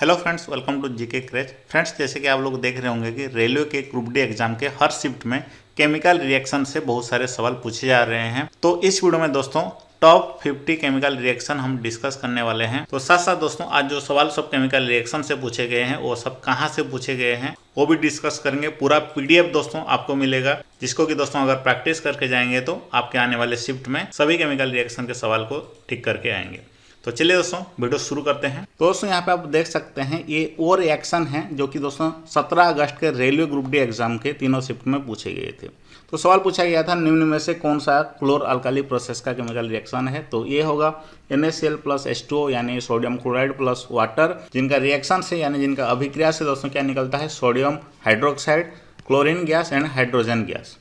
Hello friends, welcome to GK craze. Friends, जैसे कि आप लोग देख रहे होंगे कि रेलवे के ग्रुप डी एग्जाम के हर शिफ्ट में केमिकल रिएक्शन से बहुत सारे सवाल पूछे जा रहे हैं। तो इस वीडियो में दोस्तों टॉप 50 केमिकल रिएक्शन हम डिस्कस करने वाले हैं। तो साथ साथ दोस्तों आज जो सवाल सब केमिकल रिएक्शन से पूछे गए हैं वो सब कहाँ से पूछे गए हैं वो भी डिस्कस करेंगे। पूरा पीडीएफ दोस्तों आपको मिलेगा, जिसको कि दोस्तों अगर प्रैक्टिस करके जाएंगे तो आपके आने वाले शिफ्ट में सभी केमिकल रिएक्शन के सवाल को ठीक करके आएंगे। तो चलिए दोस्तों वीडियो शुरू करते हैं। तो दोस्तों यहाँ पे आप देख सकते हैं ये वो रिएक्शन है जो कि दोस्तों 17 अगस्त के रेलवे ग्रुप डी एग्जाम के तीनों शिफ्ट में पूछे गए थे। तो सवाल पूछा गया था निम्न में से कौन सा क्लोर अल्काली प्रोसेस का केमिकल रिएक्शन है। तो ये होगा NaCl प्लस H2O यानी सोडियम क्लोराइड प्लस वाटर, जिनका रिएक्शन से यानी जिनका अभिक्रिया से दोस्तों क्या निकलता है, sodium hydroxide, chlorine gas and hydrogen gas.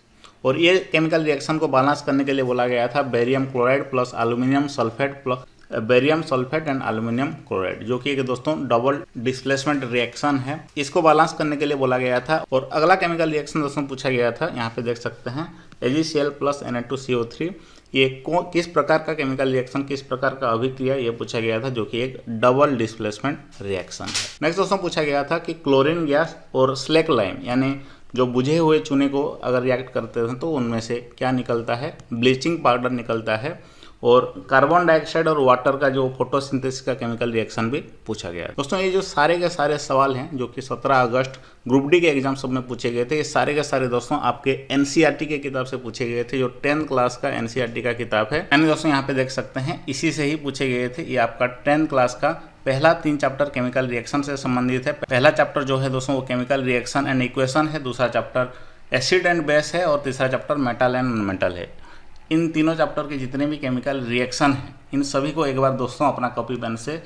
और ये केमिकल रिएक्शन को बैलेंस करने के लिए बोला गया था barium chloride plus aluminium sulphate plus barium sulphate and aluminium chloride, जो कि एक दोस्तों डबल डिस्प्लेसमेंट रिएक्शन है। इसको बैलेंस करने के लिए बोला गया था। और अगला केमिकल रिएक्शन दोस्तों पूछा गया था, यहाँ पे देख सकते हैं AgCl प्लस Na2CO3। ये किस प्रकार का केमिकल रिएक्शन, किस प्रकार का अभिक्रिया, ये पूछा गया था, जो कि एक डबल डिस्प्लेसमेंट रिएक्शन है। नेक्स्ट दोस्तों पूछा गया था कि क्लोरीन गैस और स्लैक लाइम यानी जो बुझे हुए चूने को अगर रिएक्ट करते हैं तो उनमें से क्या निकलता है, ब्लीचिंग पाउडर निकलता है। और कार्बन डाइऑक्साइड और वाटर का जो फोटोसिंथेसिस का केमिकल रिएक्शन भी पूछा गया है। दोस्तों ये जो सारे के सारे सवाल हैं जो कि 17 अगस्त ग्रुप डी के एग्जाम सब में पूछे गए थे, ये सारे के सारे दोस्तों आपके NCERT के किताब से पूछे गए थे, जो 10th क्लास का NCERT का किताब है। यानी दोस्तों यहाँ पे देख सकते हैं इसी से ही पूछे गए थे। ये आपका 10th क्लास का पहला 3 चैप्टर केमिकल रिएक्शन से संबंधित है। पहला चैप्टर जो है दोस्तों वो केमिकल रिएक्शन एंड इक्वेशन है, दूसरा चैप्टर एसिड एंड बेस है और तीसरा chapter metal and non metal है। इन तीनों चैप्टर के जितने भी केमिकल रिएक्शन हैं इन सभी को एक बार दोस्तों अपना कॉपी पेन से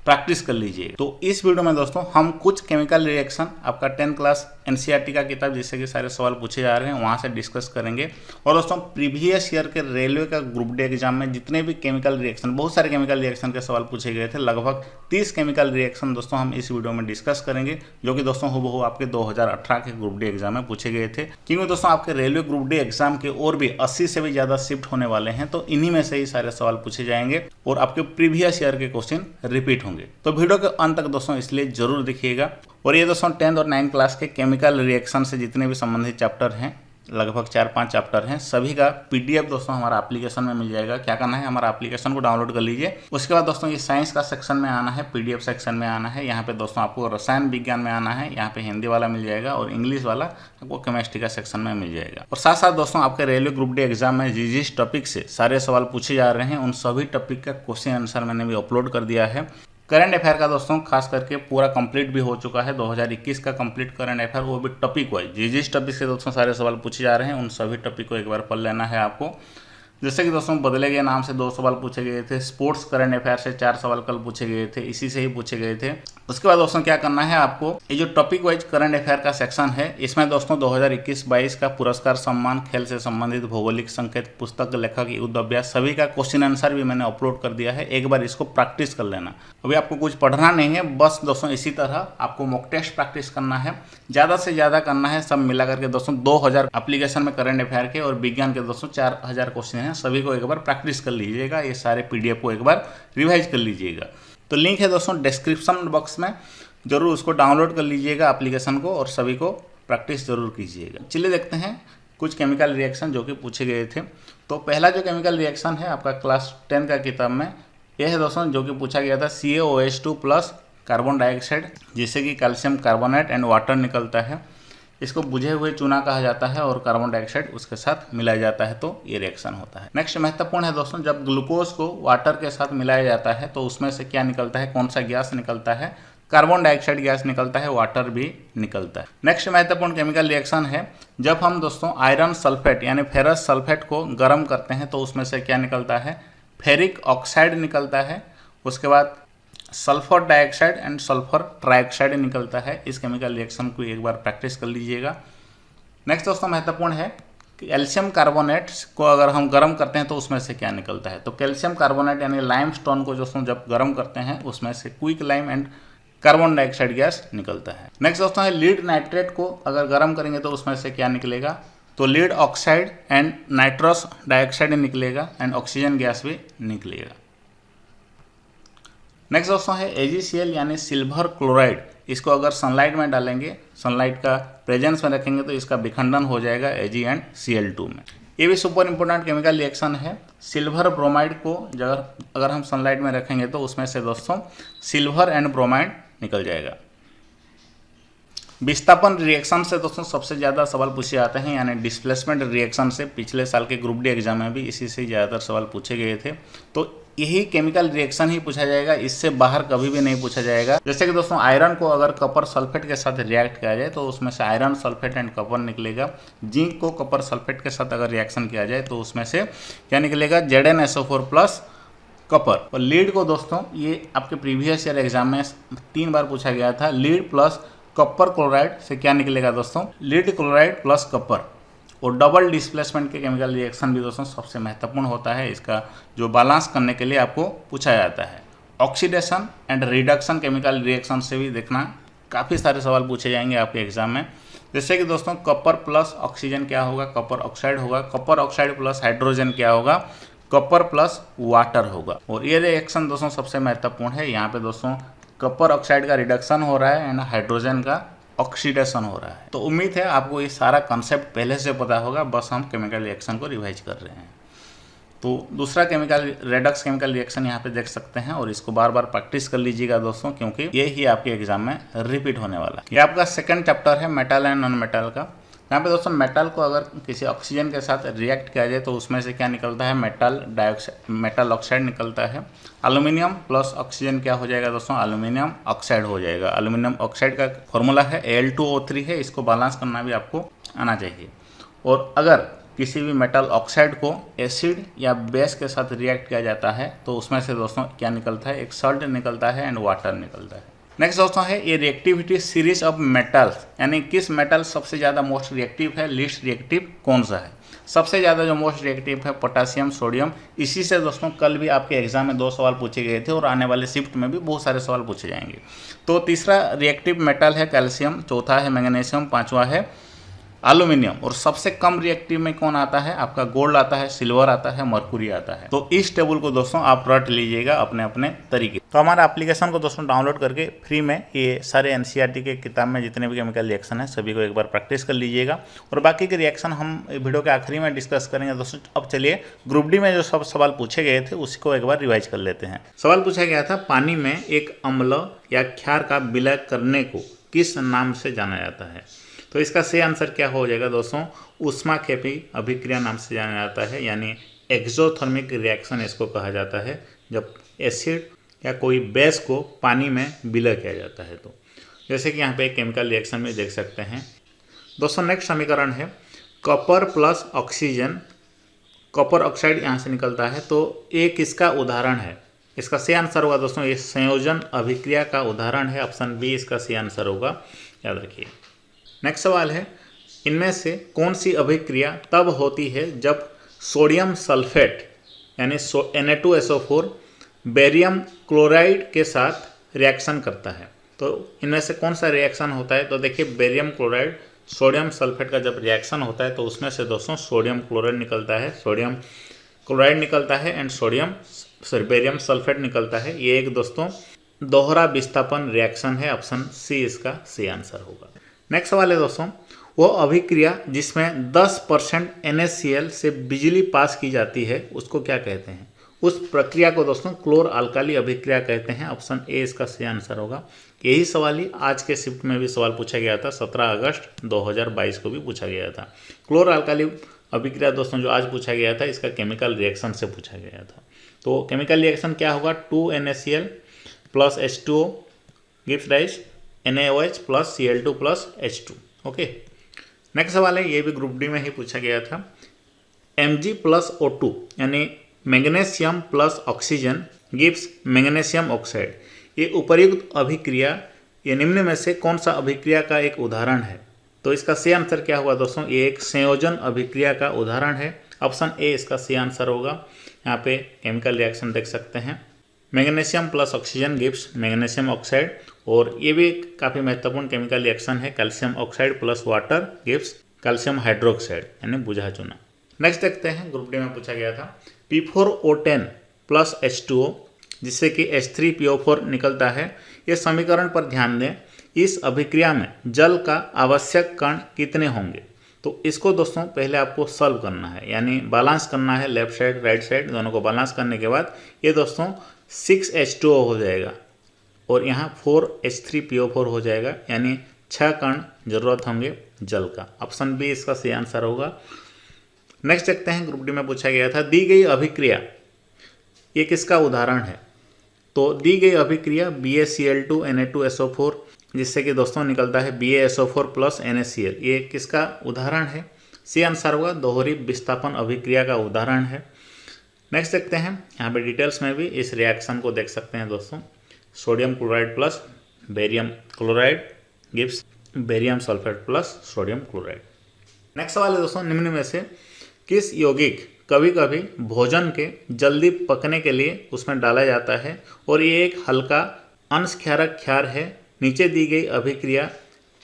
प्रैक्टिस कर लीजिए। तो इस वीडियो में दोस्तों हम कुछ केमिकल रिएक्शन आपका 10th क्लास NCERT का किताब जिससे कि सारे सवाल पूछे जा रहे हैं वहाँ से डिस्कस करेंगे। और दोस्तों प्रीवियस ईयर के रेलवे का ग्रुप डी एग्जाम में जितने भी केमिकल रिएक्शन, बहुत सारे केमिकल रिएक्शन के सवाल पूछे गए थे, लगभग 30 केमिकल रिएक्शन दोस्तों हम इस वीडियो में डिस्कस करेंगे, जो कि दोस्तों हूबहू आपके 2018 के ग्रुप डी एग्जाम में पूछे गए थे। क्योंकि दोस्तों आपके रेलवे ग्रुप डी एग्जाम के और भी 80 से भी ज़्यादा शिफ्ट होने वाले हैं, तो इन्हीं में से ही सारे सवाल पूछे जाएंगे और आपके प्रीवियस ईयर के क्वेश्चन रिपीट होंगे। तो वीडियो के अंत तक दोस्तों इसलिए जरूर देखिएगा। और ये दोस्तों 10th और 9th क्लास के केमिकल रिएक्शन से जितने भी संबंधित चैप्टर हैं, लगभग 4-5 चैप्टर हैं, सभी का PDF दोस्तों हमारा एप्लीकेशन में मिल जाएगा। क्या करना है, हमारा एप्लीकेशन को डाउनलोड कर लीजिए। उसके बाद दोस्तों ये साइंस का सेक्शन में आना है, PDF सेक्शन में आना है। यहाँ पे दोस्तों आपको रसायन विज्ञान में आना है, यहाँ पे हिंदी वाला मिल जाएगा और इंग्लिश वाला आपको केमिस्ट्री का सेक्शन में मिल जाएगा। और साथ साथ दोस्तों आपके रेलवे ग्रुप डी एग्जाम में जिस टॉपिक से सारे सवाल पूछे जा रहे हैं उन सभी टॉपिक का क्वेश्चन आंसर मैंने भी अपलोड कर दिया है। करंट अफेयर का दोस्तों खास करके पूरा कंप्लीट भी हो चुका है, 2021 का कंप्लीट करंट अफेयर, वो भी टॉपिक वाइज जिस टॉपिक से दोस्तों सारे सवाल पूछे जा रहे हैं उन सभी टॉपिक को एक बार पढ़ लेना है आपको। जैसे कि दोस्तों बदले गए नाम से 2 सवाल पूछे गए थे, स्पोर्ट्स करंट अफेयर से 4 सवाल कल पूछे गए थे, इसी से ही पूछे गए थे। उसके बाद दोस्तों क्या करना है आपको, ये जो टॉपिक वाइज करंट अफेयर का सेक्शन है इसमें दोस्तों 2021-22 का पुरस्कार सम्मान, खेल से संबंधित भौगोलिक संकेत, पुस्तक लेखक, युद्ध अभ्यास, सभी का क्वेश्चन आंसर भी मैंने अपलोड कर दिया है। एक बार इसको प्रैक्टिस कर लेना। अभी आपको कुछ पढ़ना नहीं है, बस दोस्तों इसी तरह आपको मॉक टेस्ट प्रैक्टिस करना है, ज़्यादा से ज़्यादा करना है। सब मिला करके दोस्तों 2000 एप्लीकेशन में करंट अफेयर के और विज्ञान के दोस्तों 4000 क्वेश्चन हैं, सभी को एक बार प्रैक्टिस कर लीजिएगा। ये सारे PDF को एक बार रिवाइज कर लीजिएगा। तो लिंक है दोस्तों डिस्क्रिप्शन बॉक्स में, जरूर उसको डाउनलोड कर लीजिएगा एप्लीकेशन को और सभी को प्रैक्टिस जरूर कीजिएगा। चलिए देखते हैं कुछ केमिकल रिएक्शन जो कि पूछे गए थे। तो पहला जो केमिकल रिएक्शन है आपका क्लास 10 का किताब में यह है दोस्तों, जो कि पूछा गया था CaOH2 प्लस कार्बन डाइऑक्साइड, जिससे कि कैल्शियम कार्बोनेट एंड वाटर निकलता है। इसको बुझे हुए चूना कहा जाता है और कार्बन डाइऑक्साइड उसके साथ मिलाया जाता है तो ये रिएक्शन होता है। नेक्स्ट महत्वपूर्ण है दोस्तों, जब ग्लूकोज को वाटर के साथ मिलाया जाता है तो उसमें से क्या निकलता है, कौन सा गैस निकलता है, कार्बन डाइऑक्साइड गैस निकलता है, वाटर भी निकलता है। नेक्स्ट महत्वपूर्ण केमिकल रिएक्शन है, जब हम दोस्तों आयरन सल्फेट यानी फेरस सल्फेट को गर्म करते हैं तो उसमें से क्या निकलता है, फेरिक ऑक्साइड निकलता है। उसके बाद sulphur dioxide and sulphur trioxide निकलता है। इस केमिकल रिएक्शन को एक बार प्रैक्टिस कर लीजिएगा। नेक्स्ट दोस्तों महत्वपूर्ण है कि कैल्शियम कार्बोनेट को अगर हम गर्म करते हैं तो उसमें से क्या निकलता है। तो कैल्शियम कार्बोनेट यानी लाइमस्टोन को दोस्तों जब गर्म करते हैं उसमें से quick lime and carbon dioxide gas निकलता है। नेक्स्ट दोस्तों है लीड नाइट्रेट को अगर गर्म करेंगे तो उसमें से क्या निकलेगा, तो lead oxide and nitrous dioxide निकलेगा एंड ऑक्सीजन गैस भी निकलेगा। नेक्स्ट दोस्तों है AgCl यानी सिल्वर क्लोराइड। इसको अगर सनलाइट में डालेंगे, सनलाइट का प्रेजेंस में रखेंगे तो इसका विखंडन हो जाएगा AgCl2 में। ये भी सुपर इंपोर्टेंट केमिकल रिएक्शन है। सिल्वर ब्रोमाइड को अगर हम सनलाइट में रखेंगे तो उसमें से दोस्तों सिल्वर एंड ब्रोमाइड निकल जाएगा। विस्थापन रिएक्शन से दोस्तों सबसे ज़्यादा सवाल पूछे जाते हैं, यानी डिस्प्लेसमेंट रिएक्शन से। पिछले साल के ग्रुप डी एग्जाम में भी इसी से ज़्यादातर सवाल पूछे गए थे। तो यही केमिकल रिएक्शन ही पूछा जाएगा, इससे बाहर कभी भी नहीं पूछा जाएगा। जैसे कि दोस्तों आयरन को अगर कपर सल्फेट के साथ रिएक्ट किया जाए तो उसमें से आयरन सल्फेट एंड कपर निकलेगा। जिंक को कपर सल्फेट के साथ अगर रिएक्शन किया जाए तो उसमें से क्या निकलेगा, ZnSO4 प्लस कपर। और लीड को दोस्तों ये आपके प्रीवियस ईयर एग्जाम में 3 बार पूछा गया था। लीड प्लस कॉपर क्लोराइड से क्या निकलेगा दोस्तों, लीड क्लोराइड प्लस कॉपर। और डबल डिस्प्लेसमेंट के केमिकल रिएक्शन भी दोस्तों सबसे महत्वपूर्ण होता है। इसका जो बैलेंस करने के लिए आपको पूछा जाता है। Oxidation and reduction chemical reaction से भी देखना, काफ़ी सारे सवाल पूछे जाएंगे आपके एग्जाम में। जैसे कि दोस्तों कॉपर प्लस ऑक्सीजन क्या होगा, कॉपर ऑक्साइड होगा। कॉपर ऑक्साइड प्लस हाइड्रोजन क्या होगा, कॉपर प्लस वाटर होगा। और ये रिएक्शन दोस्तों सबसे महत्वपूर्ण है। यहाँ पे दोस्तों कॉपर ऑक्साइड का रिडक्शन हो रहा है एंड हाइड्रोजन का ऑक्सीडेशन हो रहा है। तो उम्मीद है आपको ये सारा कंसेप्ट पहले से पता होगा, बस हम केमिकल रिएक्शन को रिवाइज कर रहे हैं। तो दूसरा केमिकल रेडक्स केमिकल रिएक्शन यहाँ पे देख सकते हैं और इसको बार बार प्रैक्टिस कर लीजिएगा दोस्तों, क्योंकि ये ही आपके एग्जाम में रिपीट होने वाला है। ये आपका सेकंड चैप्टर है मेटल एंड नॉन मेटल का। यहाँ पे दोस्तों मेटल को अगर किसी ऑक्सीजन के साथ रिएक्ट किया जाए तो उसमें से क्या निकलता है, मेटल ऑक्साइड निकलता है। एल्यूमिनियम प्लस ऑक्सीजन क्या हो जाएगा दोस्तों, एल्यूमिनियम ऑक्साइड हो जाएगा। एल्यूमिनियम ऑक्साइड का फॉर्मूला है Al2O3 है। इसको बैलेंस करना भी आपको आना चाहिए। और अगर किसी भी मेटल ऑक्साइड को एसिड या बेस के साथ रिएक्ट किया जाता है तो उसमें से दोस्तों क्या निकलता है, एक सॉल्ट निकलता है एंड वाटर निकलता है। नेक्स्ट दोस्तों है ये रिएक्टिविटी सीरीज ऑफ मेटल्स, यानी किस मेटल सबसे ज़्यादा मोस्ट रिएक्टिव है, लीस्ट रिएक्टिव कौन सा है। सबसे ज़्यादा जो मोस्ट रिएक्टिव है पोटासियम सोडियम। इसी से दोस्तों कल भी आपके एग्जाम में 2 सवाल पूछे गए थे और आने वाले शिफ्ट में भी बहुत सारे सवाल पूछे जाएंगे। तो तीसरा रिएक्टिव मेटल है कैल्शियम, चौथा है मैग्नीशियम, पांचवा है एल्यूमिनियम। और सबसे कम रिएक्टिव में कौन आता है, आपका गोल्ड आता है, सिल्वर आता है, मरकुरी आता है। तो इस टेबल को दोस्तों आप रट लीजिएगा अपने अपने तरीके। तो हमारे एप्लीकेशन को दोस्तों डाउनलोड करके फ्री में ये सारे एनसीईआरटी के किताब में जितने भी केमिकल रिएक्शन है सभी को एक बार प्रैक्टिस कर लीजिएगा। और बाकी के रिएक्शन हम वीडियो के आखिरी में डिस्कस करेंगे दोस्तों। अब चलिए ग्रुप डी में जो सब सवाल पूछे गए थे उसको एक बार रिवाइज कर लेते हैं। सवाल पूछा गया था, पानी में एक अम्ल या क्षार का विलय करने को किस नाम से जाना जाता है। तो इसका सही आंसर क्या हो जाएगा दोस्तों, ऊष्माक्षेपी अभिक्रिया नाम से जाना जाता है, यानी एक्सोथर्मिक रिएक्शन इसको कहा जाता है। जब एसिड या कोई बेस को पानी में विलय किया जाता है तो जैसे कि यहाँ पे एक केमिकल रिएक्शन में देख सकते हैं दोस्तों। नेक्स्ट समीकरण है copper plus oxygen, copper oxide यहाँ से निकलता है। तो एक इसका उदाहरण है, इसका सही आंसर होगा दोस्तों ये संयोजन अभिक्रिया का उदाहरण है। ऑप्शन बी इसका सही आंसर होगा, याद रखिए। नेक्स्ट सवाल है, इनमें से कौन सी अभिक्रिया तब होती है जब सोडियम सल्फेट यानी Na2SO4 बेरियम क्लोराइड के साथ रिएक्शन करता है। तो इनमें से कौन सा रिएक्शन होता है, तो देखिए बेरियम क्लोराइड सोडियम सल्फेट का जब रिएक्शन होता है तो उसमें से दोस्तों सोडियम क्लोराइड निकलता है, सोडियम क्लोराइड निकलता है एंड बेरियम सल्फेट निकलता है। ये एक दोस्तों दोहरा विस्थापन रिएक्शन है। ऑप्शन सी इसका सही आंसर होगा। नेक्स्ट सवाल है दोस्तों, वो अभिक्रिया जिसमें 10% NaCl से बिजली पास की जाती है उसको क्या कहते हैं। उस प्रक्रिया को दोस्तों क्लोर अल्काली अभिक्रिया कहते हैं। ऑप्शन ए इसका सही आंसर होगा। यही सवाल ही आज के शिफ्ट में भी सवाल पूछा गया था, 17 अगस्त 2022 को भी पूछा गया था। क्लोर अल्काली अभिक्रिया दोस्तों जो आज पूछा गया था इसका केमिकल रिएक्शन से पूछा गया था। तो केमिकल रिएक्शन क्या होगा, 2NaCl plus H2O gives rise NaOH plus Cl2 plus H2। Okay, next सवाल है, ये भी ग्रुप डी में ही पूछा गया था। Mg प्लस O2 यानी magnesium plus oxygen gives magnesium oxide. ये उपर्युक्त अभिक्रिया ये निम्न में से कौन सा अभिक्रिया का एक उदाहरण है। तो इसका सही आंसर क्या होगा दोस्तों, ये एक संयोजन अभिक्रिया का उदाहरण है। ऑप्शन ए इसका सही आंसर होगा। यहाँ पे केमिकल रिएक्शन देख सकते हैं, magnesium plus oxygen gives magnesium oxide. और ये भी काफ़ी महत्वपूर्ण केमिकल रिएक्शन है, calcium oxide plus water gives calcium hydroxide यानी बुझा चूना। नेक्स्ट देखते हैं, ग्रुप डी में पूछा गया था, P4O10 प्लस H2O जिससे कि H3PO4 निकलता है। ये समीकरण पर ध्यान दें, इस अभिक्रिया में जल का आवश्यक कण कितने होंगे। तो इसको दोस्तों पहले आपको सॉल्व करना है, यानी बैलेंस करना है, लेफ्ट साइड राइट साइड दोनों को बैलेंस करने के बाद ये दोस्तों 6H2O हो जाएगा और यहाँ 4H3PO4 हो जाएगा, यानी 6 कण जरूरत होंगे जल का। ऑप्शन बी इसका सही आंसर होगा। नेक्स्ट देखते हैं, ग्रुप डी में पूछा गया था दी गई अभिक्रिया ये किसका उदाहरण है। तो दी गई अभिक्रिया BaCl2Na2SO4 जिससे कि दोस्तों निकलता है BaSO4 प्लस NaCl, ये किसका उदाहरण है। सी आंसर होगा, दोहरी विस्थापन अभिक्रिया का उदाहरण है। नेक्स्ट देखते हैं, यहाँ पे डिटेल्स में भी इस रिएक्शन को देख सकते हैं दोस्तों। Sodium chloride plus barium chloride gives barium sulphate plus sodium chloride. Next सवाल है दोस्तों, निम्न में से किस यौगिक कभी कभी भोजन के जल्दी पकने के लिए उसमें डाला जाता है और ये एक हल्का अंशक्षारक क्षार है। नीचे दी गई अभिक्रिया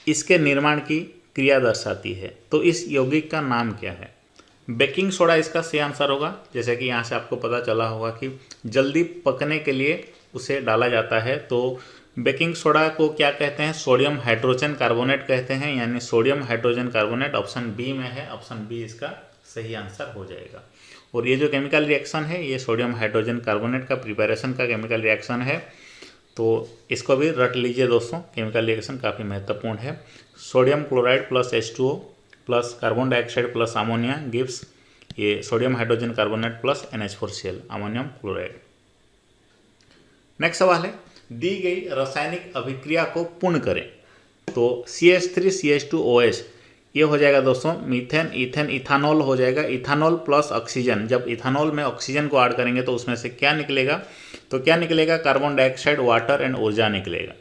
इसके निर्माण की क्रिया दर्शाती है, तो इस यौगिक का नाम क्या है। बेकिंग सोडा इसका सही आंसर होगा। जैसे कि यहाँ से आपको पता चला होगा कि जल्दी पकने के लिए उसे डाला जाता है, तो बेकिंग सोडा को क्या कहते हैं, सोडियम हाइड्रोजन कार्बोनेट कहते हैं, यानी sodium hydrogen carbonate option B में है। ऑप्शन बी इसका सही आंसर हो जाएगा। और ये जो केमिकल रिएक्शन है ये सोडियम हाइड्रोजन कार्बोनेट का प्रिपरेशन का केमिकल रिएक्शन है, तो इसको भी रट लीजिए दोस्तों। केमिकल रिएक्शन काफ़ी महत्वपूर्ण है। Sodium chloride plus H2O plus carbon dioxide plus ammonia gives ये sodium hydrogen carbonate plus NH4Cl ammonium chloride. Next सवाल है, दी गई रासायनिक अभिक्रिया को पूर्ण करें। तो CH3CH2OH ये हो जाएगा दोस्तों मीथेन इथेन इथानॉल हो जाएगा। इथानॉल प्लस ऑक्सीजन, जब इथानॉल में ऑक्सीजन को ऐड करेंगे तो उसमें से क्या निकलेगा, तो क्या निकलेगा, कार्बन डाइऑक्साइड वाटर एंड ऊर्जा निकलेगा।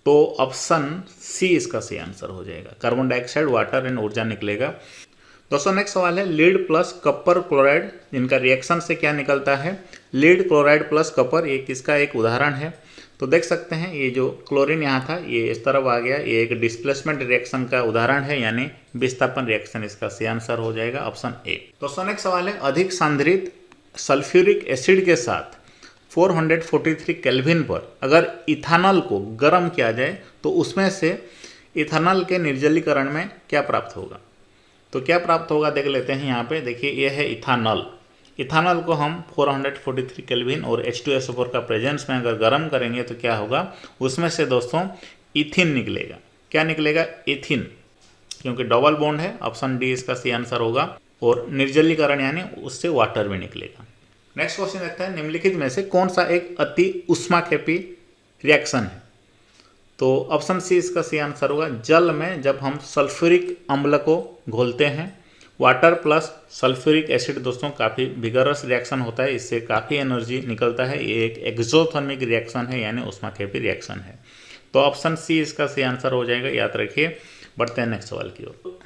तो ऑप्शन सी इसका सही आंसर हो जाएगा, कार्बन डाइऑक्साइड वाटर एंड ऊर्जा निकलेगा। दोस्तों नेक्स्ट सवाल है, लीड प्लस कपर क्लोराइड जिनका रिएक्शन से क्या निकलता है। लीड क्लोराइड प्लस कपर ये किसका एक उदाहरण है। तो देख सकते हैं ये जो क्लोरीन यहाँ था ये इस तरफ आ गया, ये एक डिस्प्लेसमेंट रिएक्शन का उदाहरण है, यानी विस्थापन रिएक्शन इसका सही आंसर हो जाएगा ऑप्शन ए। दोस्तों नेक्स्ट सवाल है, अधिक सांद्रित सल्फ्यूरिक एसिड के साथ 443 केल्विन पर अगर इथानॉल को गर्म किया जाए तो उसमें से इथानॉल के निर्जलीकरण में क्या प्राप्त होगा। तो क्या प्राप्त होगा देख लेते हैं। यहाँ पे देखिए ये है इथानॉल। इथानॉल को हम 443 केल्विन और H2SO4 का प्रेजेंस में अगर गर्म करेंगे तो क्या होगा, उसमें से दोस्तों इथिन निकलेगा। क्या निकलेगा, इथिन, क्योंकि डबल बॉन्ड है। ऑप्शन डी इसका सही आंसर होगा। और निर्जलीकरण यानी उससे वाटर भी निकलेगा। नेक्स्ट क्वेश्चन देखते हैं, निम्नलिखित में से कौन सा एक अति उष्माक्षेपी रिएक्शन है। तो ऑप्शन सी इसका सही आंसर होगा। जल में जब हम सल्फ्यूरिक अम्ल को घोलते हैं, वाटर प्लस सल्फ्यूरिक एसिड दोस्तों काफ़ी विगरस रिएक्शन होता है, इससे काफ़ी एनर्जी निकलता है। ये एक एक्सोथर्मिक रिएक्शन है, यानी उष्माक्षेपी रिएक्शन है। तो ऑप्शन सी इसका सही आंसर हो जाएगा, याद रखिए। बढ़ते हैं नेक्स्ट सवाल की ओर।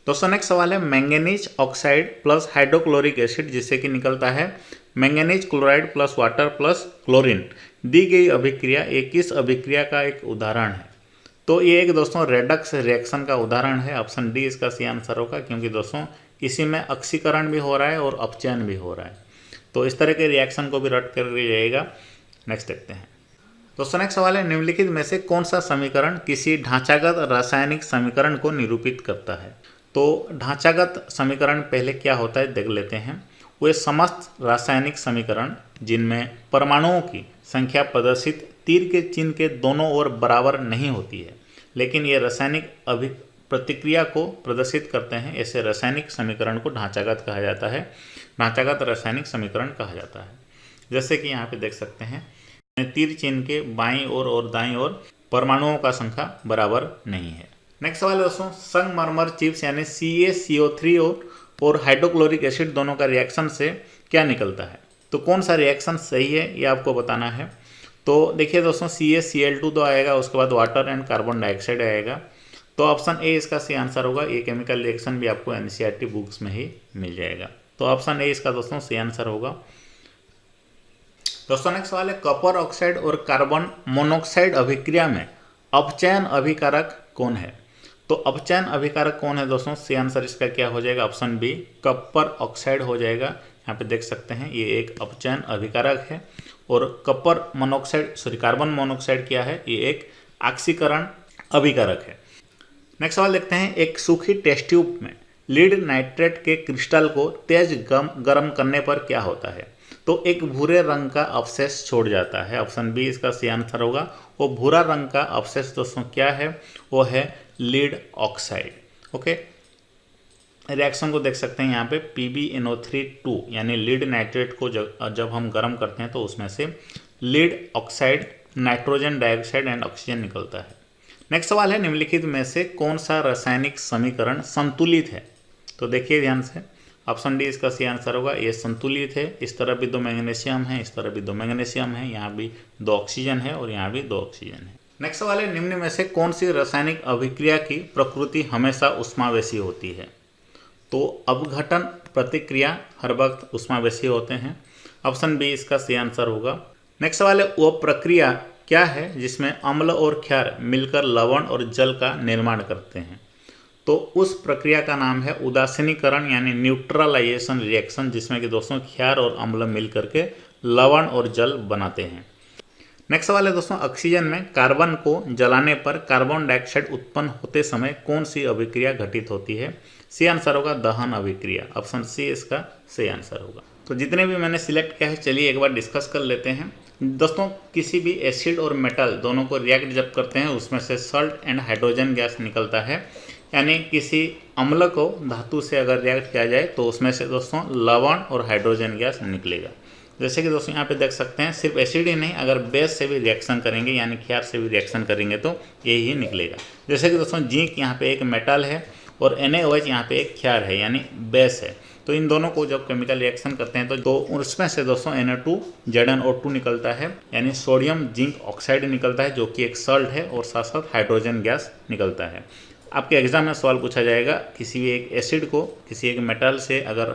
दोस्तों नेक्स्ट सवाल है, manganese oxide plus hydrochloric acid जिससे कि निकलता है manganese chloride plus water plus chlorine, दी गई अभिक्रिया ये किस अभिक्रिया का एक उदाहरण है। तो ये एक दोस्तों रेडक्स रिएक्शन का उदाहरण है। ऑप्शन डी इसका सही आंसर होगा, क्योंकि दोस्तों इसी में ऑक्सीकरण भी हो रहा है और अपचयन भी हो रहा है। तो इस तरह के रिएक्शन को भी रट कर जाइएगा। नेक्स्ट देखते हैं। दोस्तों नेक्स्ट सवाल है, निम्नलिखित में से कौन सा समीकरण किसी ढांचागत रासायनिक समीकरण को निरूपित करता है। तो ढांचागत समीकरण पहले क्या होता है देख लेते हैं। वे समस्त रासायनिक समीकरण जिनमें परमाणुओं की संख्या प्रदर्शित तीर के चिन्ह के दोनों ओर बराबर नहीं होती है, लेकिन ये रासायनिक प्रतिक्रिया को प्रदर्शित करते हैं, ऐसे रासायनिक समीकरण को ढांचागत कहा जाता है। ढांचागत रासायनिक समीकरण कहा जाता है। जैसे कि यहाँ पे देख सकते हैं, तीर चिन्ह के बाईं ओर और दाईं ओर परमाणुओं का संख्या बराबर नहीं है। नेक्स्ट सवाल है दोस्तों, संगमरमर चिप्स यानी CaCO3 और हाइड्रोक्लोरिक एसिड दोनों का रिएक्शन से क्या निकलता है। तो कौन सा रिएक्शन सही है ये आपको बताना है। तो देखिए दोस्तों, CaCl2 तो आएगा, उसके बाद वाटर एंड कार्बन डाइऑक्साइड आएगा। तो ऑप्शन ए इसका सही आंसर होगा। ये केमिकल रिएक्शन भी आपको NCERT बुक्स में ही मिल जाएगा। तो ऑप्शन ए इसका दोस्तों सही आंसर होगा। दोस्तों नेक्स्ट सवाल है, कॉपर ऑक्साइड और कार्बन मोनोऑक्साइड अभिक्रिया में अपचयन अभिकारक कौन है। तो अपचयन अभिकारक कौन है दोस्तों, सही आंसर इसका क्या हो जाएगा, ऑप्शन बी कॉपर ऑक्साइड हो जाएगा। यहाँ पे देख सकते हैं ये एक अपचयन अभिकारक है। और कार्बन मोनोऑक्साइड क्या है, ये एक ऑक्सीकरण अभिकारक है। नेक्स्ट सवाल देखते हैं, एक सूखी टेस्ट ट्यूब में लीड नाइट्रेट के क्रिस्टल को तेज गर्म करने पर क्या होता है? तो एक भूरे रंग का अवशेष छोड़ जाता है। ऑप्शन बी इसका सही आंसर होगा। वो भूरा रंग का अवशेष दोस्तों क्या है? वो है लीड ऑक्साइड। ओके, रिएक्शन को देख सकते हैं यहाँ पे PbNO3 यानी लीड नाइट्रेट को जब हम गर्म करते हैं तो उसमें से lead oxide, nitrogen dioxide and oxygen निकलता है। नेक्स्ट सवाल है, निम्नलिखित में से कौन सा रासायनिक समीकरण संतुलित है? तो देखिए ध्यान से, ऑप्शन डी इसका सही आंसर होगा। ये संतुलित है। इस तरफ भी 2 मैग्नीशियम है, इस तरफ भी 2 मैग्नीशियम है, यहाँ भी 2 ऑक्सीजन है और यहाँ भी 2 ऑक्सीजन है। नेक्स्ट सवाल है, निम्न में से कौन सी रासायनिक अभिक्रिया की प्रकृति हमेशा उष्मावेशी होती है? तो अपघटन प्रतिक्रिया हर वक्त उष्मावेशी होते हैं। ऑप्शन बी इसका सही आंसर होगा। नेक्स्ट सवाल है, वो प्रक्रिया क्या है जिसमें अम्ल और क्षार मिलकर लवण और जल का निर्माण करते हैं? तो उस प्रक्रिया का नाम है उदासीनीकरण यानी न्यूट्रलाइजेशन रिएक्शन, जिसमें कि दोस्तों क्षार और अम्ल मिल करके लवण और जल बनाते हैं। नेक्स्ट सवाल है दोस्तों, ऑक्सीजन में कार्बन को जलाने पर कार्बन डाइऑक्साइड उत्पन्न होते समय कौन सी अभिक्रिया घटित होती है? सी आंसर होगा दहन अभिक्रिया। ऑप्शन सी इसका सही आंसर होगा। तो जितने भी मैंने सिलेक्ट किया है, चलिए एक बार डिस्कस कर लेते हैं। दोस्तों, किसी भी एसिड और मेटल दोनों को रिएक्ट जब करते हैं उसमें से सॉल्ट एंड हाइड्रोजन गैस निकलता है। यानी किसी अम्ल को धातु से अगर रिएक्ट किया जाए तो उसमें से दोस्तों लवण और हाइड्रोजन गैस निकलेगा। जैसे कि दोस्तों यहाँ पे देख सकते हैं, सिर्फ एसिड ही नहीं, अगर बेस से भी रिएक्शन करेंगे यानी क्षार से भी रिएक्शन करेंगे तो यही ही निकलेगा। जैसे कि दोस्तों जिंक यहाँ पे एक मेटल है और NaOH यहाँ पे एक क्षार है यानी बेस है। तो इन दोनों को जब केमिकल रिएक्शन करते हैं तो उसमें से दोस्तों Na2ZnO2 निकलता है यानी सोडियम जिंक ऑक्साइड निकलता है, जो कि एक सॉल्ट है, और साथ साथ हाइड्रोजन गैस निकलता है। आपके एग्जाम में सवाल पूछा जाएगा, किसी भी एक एसिड को किसी एक मेटल से अगर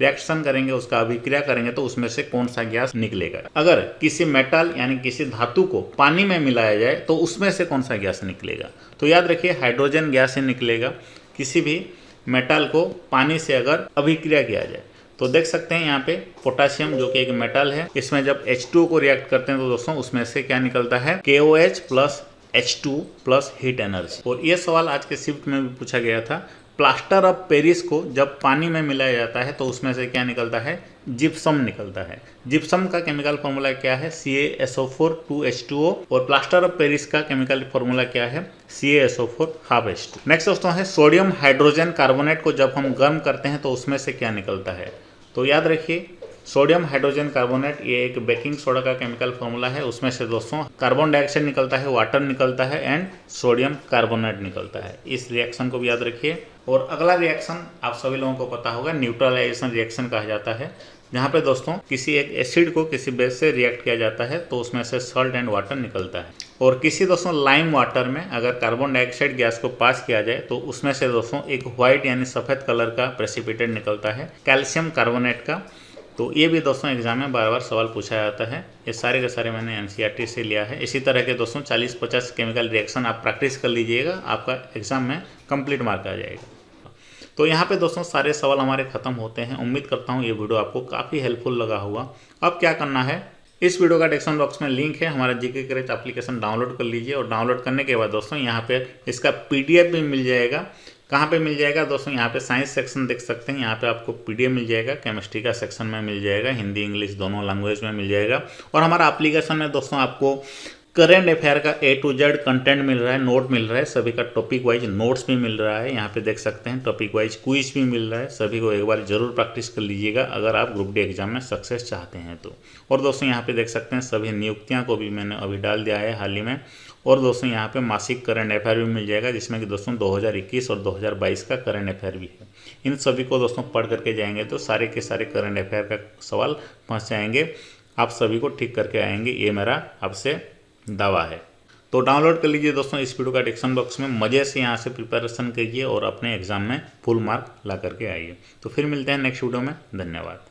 रिएक्शन करेंगे, उसका अभिक्रिया करेंगे तो उसमें से कौन सा गैस निकलेगा? अगर किसी मेटल यानी किसी धातु को पानी में मिलाया जाए तो उसमें से कौन सा गैस निकलेगा? तो याद रखिए हाइड्रोजन गैस ही निकलेगा। किसी भी मेटल को पानी से अगर अभिक्रिया किया जाए तो देख सकते हैं यहाँ पे पोटासियम जो कि एक मेटल है, इसमें जब H2O को रिएक्ट करते हैं तो दोस्तों उसमें से क्या निकलता है? KOH plus H2 plus heat energy. और ये सवाल आज के शिफ्ट में भी पूछा गया था, प्लास्टर ऑफ पेरिस को जब पानी में मिलाया जाता है तो उसमें से क्या निकलता है? जिप्सम निकलता है। जिप्सम का केमिकल फॉर्मूला क्या है? CaSO4 2H2O। और प्लास्टर ऑफ पेरिस का केमिकल फॉर्मूला क्या है? CaSO4 ½ नेक्स्ट दोस्तों है, सोडियम हाइड्रोजन कार्बोनेट को जब हम गर्म करते हैं तो उसमें से क्या निकलता है? तो याद रखिए सोडियम हाइड्रोजन कार्बोनेट ये एक बेकिंग सोडा का केमिकल फॉर्मूला है। उसमें से दोस्तों कार्बन डाइऑक्साइड निकलता है, वाटर निकलता है एंड सोडियम कार्बोनेट निकलता है। इस रिएक्शन को भी याद रखिए। और अगला रिएक्शन आप सभी लोगों को पता होगा, न्यूट्रलाइजेशन रिएक्शन कहा जाता है, जहाँ पे दोस्तों किसी एक एसिड को किसी बेस से रिएक्ट किया जाता है तो उसमें से सॉल्ट एंड वाटर निकलता है। और किसी दोस्तों लाइम वाटर में अगर कार्बन डाइऑक्साइड गैस को पास किया जाए तो उसमें से दोस्तों एक व्हाइट यानी सफ़ेद कलर का प्रेसिपिटेट निकलता है, कैल्शियम कार्बोनेट का। तो ये भी दोस्तों एग्जाम में बार बार सवाल पूछा जाता है। ये सारे के सारे मैंने NCERT से लिया है। इसी तरह के दोस्तों 40-50 केमिकल रिएक्शन आप प्रैक्टिस कर लीजिएगा, आपका एग्जाम में कंप्लीट मार्क आ जाएगा। तो यहाँ पे दोस्तों सारे सवाल हमारे खत्म होते हैं। उम्मीद करता हूँ ये वीडियो आपको काफ़ी हेल्पफुल लगा होगा। अब क्या करना है, इस वीडियो का डिस्क्रिप्शन बॉक्स में लिंक है, हमारा GK क्रैच एप्लीकेशन डाउनलोड कर लीजिए। और डाउनलोड करने के बाद दोस्तों यहाँ पे इसका PDF भी मिल जाएगा। कहाँ पे मिल जाएगा दोस्तों? यहाँ पे साइंस सेक्शन देख सकते हैं, यहाँ पे आपको PDF मिल जाएगा, केमिस्ट्री का सेक्शन में मिल जाएगा, हिंदी इंग्लिश दोनों लैंग्वेज में मिल जाएगा। और हमारा एप्लीकेशन में दोस्तों आपको करंट अफेयर का A to Z कंटेंट मिल रहा है, नोट मिल रहा है, सभी का टॉपिक वाइज नोट्स भी मिल रहा है। यहाँ पे देख सकते हैं टॉपिक वाइज क्विज भी मिल रहा है। सभी को एक बार जरूर प्रैक्टिस कर लीजिएगा अगर आप ग्रुप डी एग्जाम में सक्सेस चाहते हैं तो। और दोस्तों यहाँ पे देख सकते हैं सभी नियुक्तियाँ को भी मैंने अभी डाल दिया है हाल ही में। और दोस्तों यहाँ पे मासिक करंट अफेयर भी मिल जाएगा, जिसमें कि दोस्तों 2021 और 2022 का करंट अफेयर भी है। इन सभी को दोस्तों पढ़ करके जाएंगे तो सारे के सारे करंट अफेयर का सवाल पहुँच जाएंगे, आप सभी को ठीक करके आएंगे, ये मेरा आपसे दावा है। तो डाउनलोड कर लीजिए दोस्तों इस वीडियो का डिस्क्रिप्शन बॉक्स में, मज़े से यहाँ से प्रिपरेशन कीजिए और अपने एग्जाम में फुल मार्क ला करके आइए। तो फिर मिलते हैं नेक्स्ट वीडियो में, धन्यवाद।